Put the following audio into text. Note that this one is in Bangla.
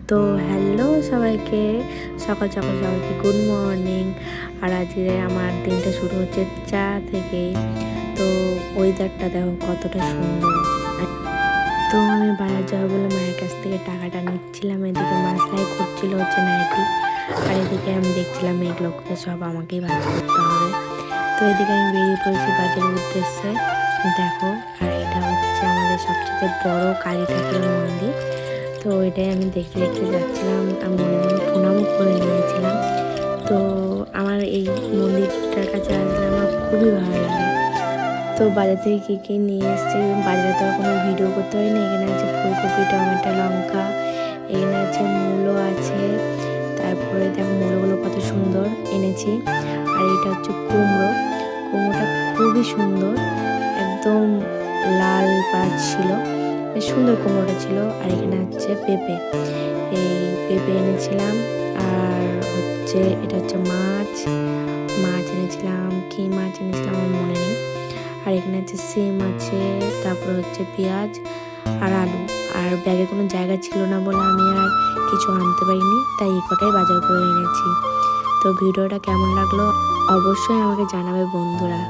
তো হ্যালো সবাইকে, সকাল সকাল সবাইকে গুড মর্নিং। আর আজকে আমার দিনটা শুরু হচ্ছে চা থেকেই। তো ওয়েদারটা দেখো কতটা সুন্দর। তো আমি বাজার যাবো বলে মায়ের কাছ থেকে টাকাটা নিচ্ছিলাম, এদিকে মা সেলাই করছিল হচ্ছে নাইটি, আর এদিকে আমি দেখছিলাম এগুলো করে সব আমাকেই ভাজ করতে হবে। তো এদিকে আমি বেরিয়ে পড়েছি বাজারের উদ্দেশ্যে। দেখো, আর এটা হচ্ছে আমাদের সবচেয়ে বড় কালী ঠাকুরের মন্দির। তো এটাই আমি দেখতে দেখতে যাচ্ছিলাম, আমি মনে মনে প্রণামও করে নিয়েছিলাম। তো আমার এই মন্দিরটার কাছে আসলে আমার খুবই ভালো লাগে। তো বাজার থেকে কী কী নিয়ে এসেছি, বাজারে তো আর কোনো ভিডিও করতে হয়নি। এখানে আছে ফুলকপি, টমেটো, লঙ্কা, এখানে আছে মূলো আছে, তারপরে দেখো মূলোগুলো কত সুন্দর এনেছি। আর এটা হচ্ছে কুমড়ো, কুমড়োটা খুবই সুন্দর, একদম লাল পাড় ছিল, বেশ সুন্দর কুমড়োটা ছিল। আর এখানে হচ্ছে পেঁপে, এই পেঁপে এনেছিলাম। আর হচ্ছে এটা হচ্ছে মাছ এনেছিলাম, কি মাছ এনেছিলাম আমার মনে নেই। আর এখানে হচ্ছে সিম আছে, তারপর হচ্ছে পেঁয়াজ আর আলু। আর ব্যাগে কোনো জায়গা ছিল না বলে আমি আর কিছু আনতে পারিনি, তাই এই কটাই বাজার করে এনেছি। তো ভিডিওটা কেমন লাগলো অবশ্যই আমাকে জানাবে বন্ধুরা।